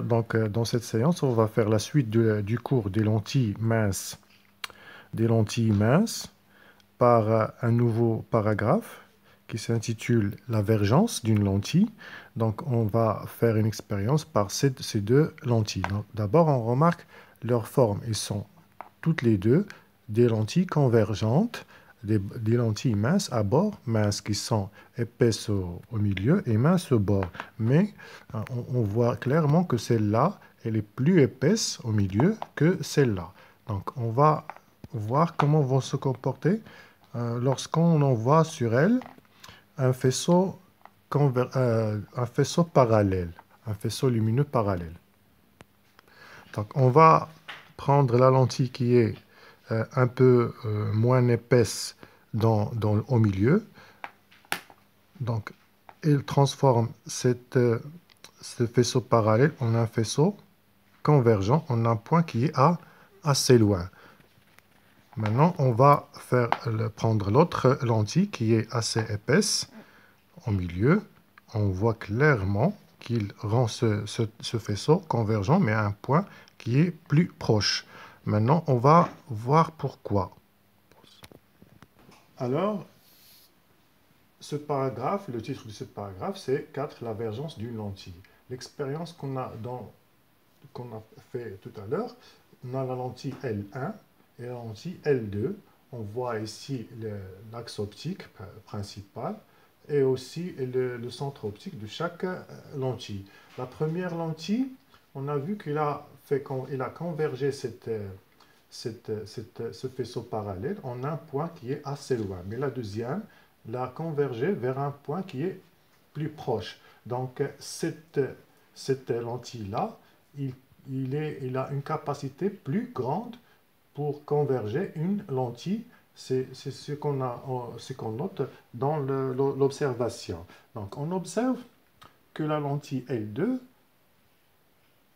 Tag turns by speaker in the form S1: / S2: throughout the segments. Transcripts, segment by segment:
S1: Dans cette séance, on va faire la suite du cours des lentilles minces par un nouveau paragraphe qui s'intitule La vergence d'une lentille. Donc, on va faire une expérience par ces deux lentilles. D'abord, on remarque leur forme. Ils sont toutes les deux des lentilles convergentes, des lentilles minces à bord, minces qui sont épaisses au milieu et minces au bord. Mais on voit clairement que celle-là, elle est plus épaisse au milieu que celle-là. Donc on va voir comment vont se comporter lorsqu'on envoie sur elle un un faisceau parallèle, un faisceau lumineux parallèle. Donc on va prendre la lentille qui est un peu moins épaisse au milieu. Donc, il transforme ce faisceau parallèle en un faisceau convergent en un point qui est assez loin. Maintenant, on va prendre l'autre lentille qui est assez épaisse au milieu. On voit clairement qu'il rend ce faisceau convergent, mais à un point qui est plus proche. Maintenant, on va voir pourquoi. Alors, le titre de ce paragraphe, c'est 4, la vergence d'une lentille. L'expérience qu'on a fait tout à l'heure, on a la lentille L1 et la lentille L2. On voit ici l'axe optique principal et aussi le centre optique de chaque lentille. La première lentille, on a vu qu'il a convergé ce faisceau parallèle en un point qui est assez loin. Mais la deuxième l'a convergé vers un point qui est plus proche. Donc, cette lentille-là, il a une capacité plus grande pour converger une lentille. C'est ce qu'on note dans l'observation. Donc, on observe que la lentille L2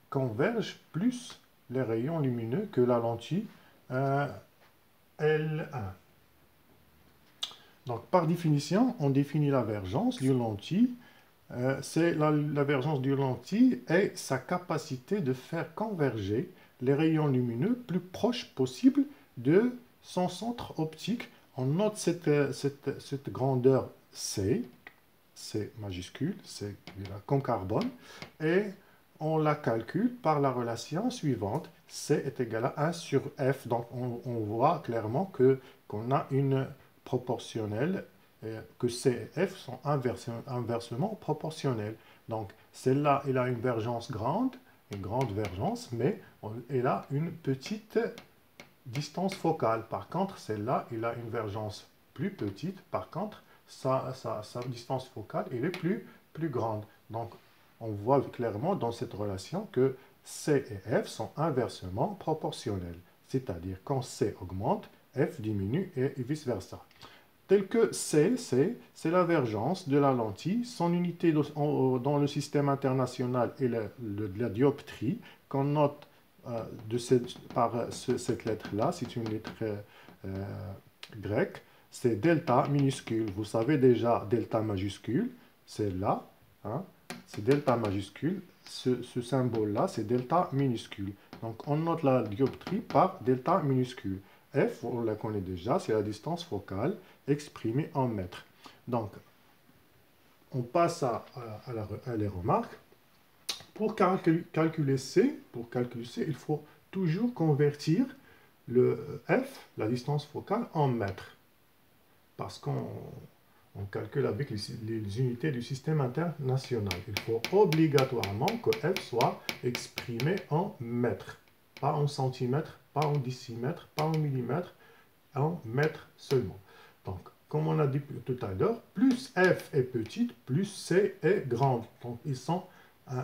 S1: converge plus les rayons lumineux que la lentille L1. Donc, par définition, on définit la vergence d'une lentille. C'est la vergence d'une lentille et sa capacité de faire converger les rayons lumineux plus proches possible de son centre optique. On note cette grandeur C majuscule, c'est comme carbone, et on la calcule par la relation suivante. C est égal à 1 sur F. Donc, on voit clairement qu'on a une proportionnelle, que C et F sont inversement proportionnels. Donc, celle-là, elle a une vergence grande, une grande vergence, mais elle a une petite distance focale. Par contre, celle-là, elle a une vergence plus petite. Par contre, sa distance focale elle est plus grande. Donc, on voit clairement dans cette relation que C et F sont inversement proportionnels. C'est-à-dire, quand C augmente, F diminue et vice-versa. Tel que C, c'est la vergence de la lentille. Son unité dans le système international est la dioptrie, qu'on note par cette lettre-là. C'est une lettre grecque. C'est delta minuscule. Vous savez déjà, delta majuscule, c'est là. Hein, c'est delta majuscule. Ce symbole-là, c'est delta minuscule. Donc, on note la dioptrie par delta minuscule. F, on la connaît déjà, c'est la distance focale exprimée en mètres. Donc, on passe à les remarques. Pour calculer C, il faut toujours convertir le F, la distance focale, en mètres. Parce qu'on calcule avec les unités du système international. Il faut obligatoirement que F soit exprimé en mètres. Pas en centimètres, pas en décimètres, pas en millimètres, en mètres seulement. Donc, comme on a dit tout à l'heure, plus F est petite, plus C est grande. Donc, ils sont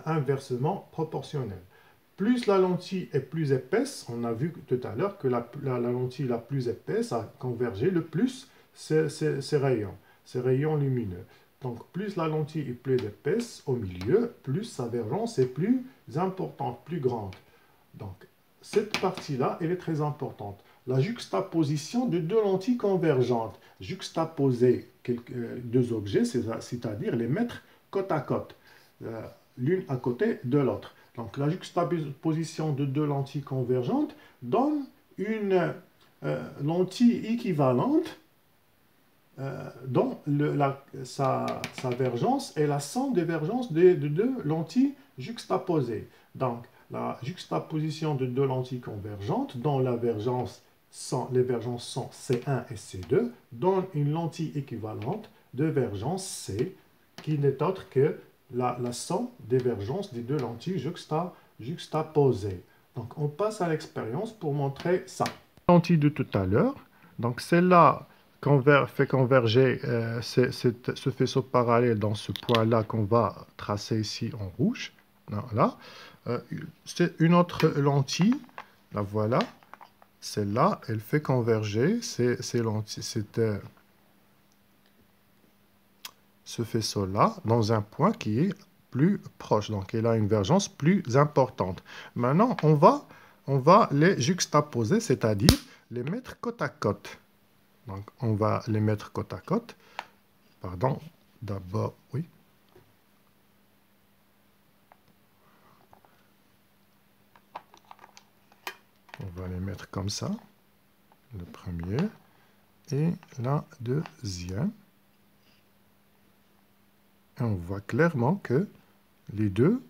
S1: inversement proportionnels. Plus la lentille est plus épaisse, on a vu tout à l'heure que la lentille la plus épaisse a convergé le plus ces rayons lumineux. Donc, plus la lentille est plus épaisse au milieu, plus sa vergence est plus importante, plus grande. Donc, cette partie-là, elle est très importante. La juxtaposition de deux lentilles convergentes. Juxtaposer deux objets, c'est-à-dire les mettre côte à côte, l'une à côté de l'autre. Donc la juxtaposition de deux lentilles convergentes donne une lentille équivalente dont sa vergence est la somme des vergences de deux lentilles juxtaposées. Donc, la juxtaposition de deux lentilles convergentes dont les vergences sont C1 et C2 donne une lentille équivalente de vergence C qui n'est autre que la somme des vergences des deux lentilles juxtaposées. Donc, on passe à l'expérience pour montrer ça. La lentille de tout à l'heure, donc celle-là fait converger ce faisceau parallèle dans ce point-là qu'on va tracer ici en rouge. Là. C'est une autre lentille, la voilà. Celle-là, elle fait converger ce faisceau-là dans un point qui est plus proche. Donc, elle a une vergence plus importante. Maintenant, on va les juxtaposer, c'est-à-dire les mettre côte à côte. Donc, on va les mettre côte à côte. Pardon, d'abord, oui. On va les mettre comme ça. Le premier et la deuxième. Et on voit clairement que les deux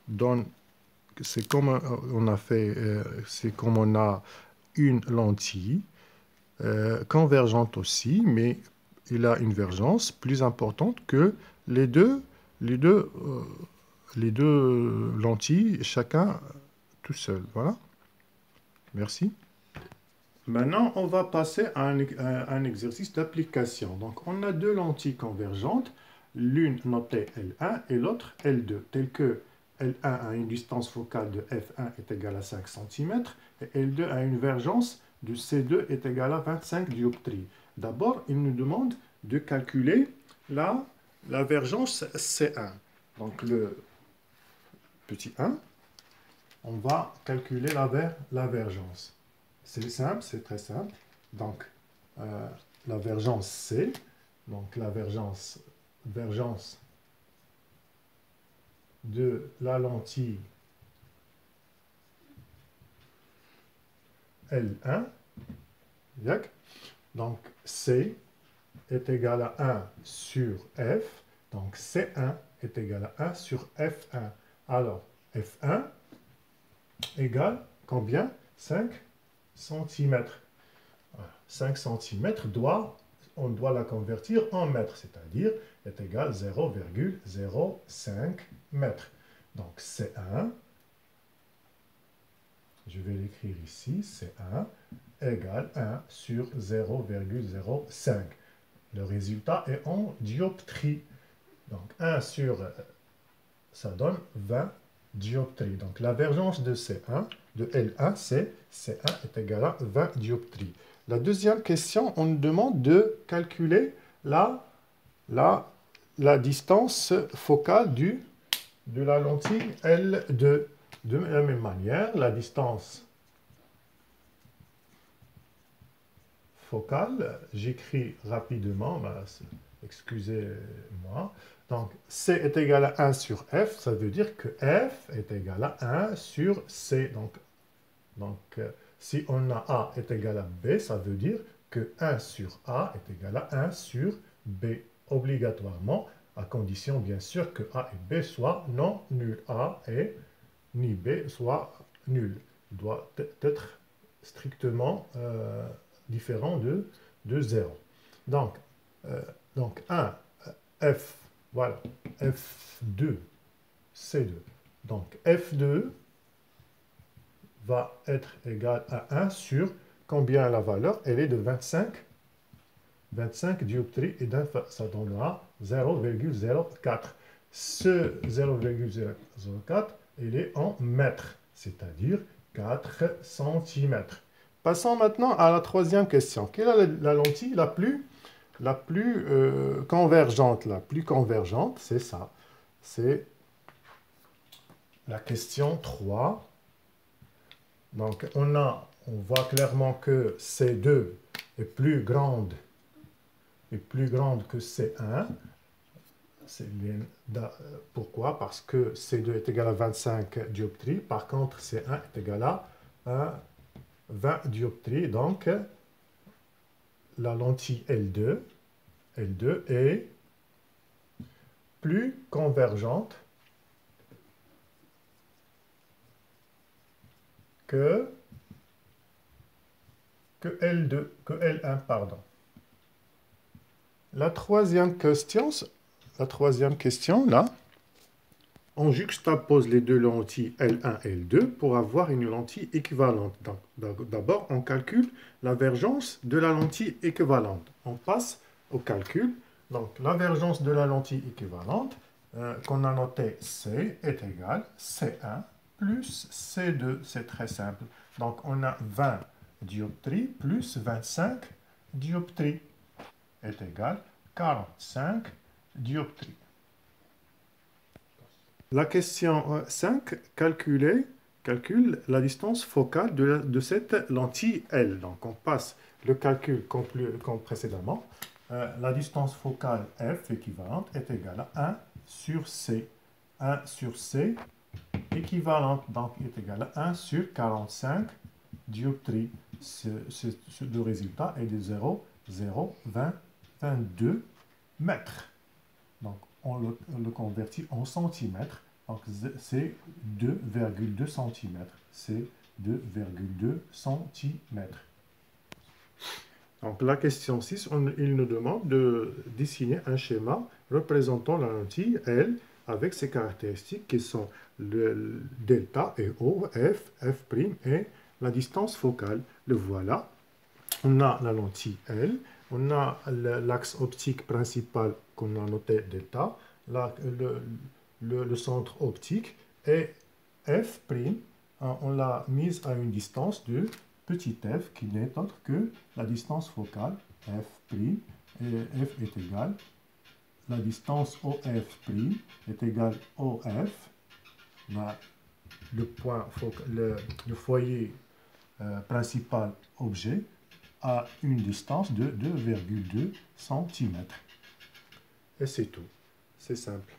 S1: donnent... C'est comme on a fait... c'est comme on a une lentille convergente aussi, mais il a une vergence plus importante que les deux lentilles, chacun tout seul. Voilà. Merci. Maintenant, on va passer à un exercice d'application. Donc, on a deux lentilles convergentes, l'une notée L1 et l'autre L2, telle que L1 a une distance focale de F1 est égale à 5 cm et L2 a une vergence de C2 est égale à 25 dioptries. D'abord, il nous demande de calculer la vergence C1. Donc, le petit 1, on va calculer la vergence. C'est simple, c'est très simple. Donc, la vergence C, donc la vergence de la lentille L1, donc C est égal à 1 sur F, donc C1 est égal à 1 sur F1. Alors, F1 égale combien? 5 cm. 5 cm, on doit la convertir en mètres, c'est-à-dire est égal à 0,05 mètres. Donc C1, je vais l'écrire ici, C1 égale 1 sur 0,05. Le résultat est en dioptrie. Donc 1 sur, ça donne 20 dioptries. Donc la vergence de C1, de L1, c'est C1 est égal à 20 dioptries. La deuxième question, on nous demande de calculer la distance focale de la lentille L2. De la même manière, la distance focale, j'écris rapidement, excusez-moi. Donc, C est égal à 1 sur F, ça veut dire que F est égal à 1 sur C. Donc si on a A est égal à B, ça veut dire que 1 sur A est égal à 1 sur B, obligatoirement, à condition bien sûr que A et B soient non nuls. A et ni B soient nuls. Il doit être strictement différent de 0. Donc 1, F, voilà, F2, C2. Donc F2 va être égal à 1 sur combien la valeur? Elle est de 25 dioptries et ça donnera 0,04. Ce 0,04, il est en mètres, c'est-à-dire 4 cm. Passons maintenant à la troisième question. Quelle est la lentille la plus convergente? La plus convergente, c'est ça. C'est la question 3. Donc, on voit clairement que C2 est plus grande que C1. Pourquoi? Parce que C2 est égal à 25 dioptries. Par contre, C1 est égal à 20 dioptries. Donc, la lentille L2 est plus convergente que L1, pardon. La troisième question, là, on juxtapose les deux lentilles L1 et L2 pour avoir une lentille équivalente. Donc, d'abord, on calcule la divergence de la lentille équivalente. On passe au calcul. Donc, la divergence de la lentille équivalente, qu'on a noté C, est égale C1 plus C2. C'est très simple. Donc, on a 20 dioptries plus 25 dioptries est égal à 45 dioptries. La question 5, calcule la distance focale de cette lentille L. Donc, on passe le calcul comme précédemment. La distance focale F équivalente est égale à 1 sur C. 1 sur C équivalente, donc, est égal à 1 sur 45 dioptries. Le résultat est de 0,022 mètres. Donc, on le convertit en centimètres. Donc, c'est 2,2 cm. C'est 2,2 cm. Donc, la question 6, il nous demande de dessiner un schéma représentant la lentille L avec ses caractéristiques qui sont le delta et O, F, F' et la distance focale. Le voilà. On a la lentille L, on a l'axe optique principal qu'on a noté delta, le centre optique, et F', on l'a mise à une distance de petit f qui n'est autre que la distance focale, F', et F est égal, la distance OF' est égale OF, le foyer principal objet, à une distance de 2,2 cm. Et c'est tout. C'est simple.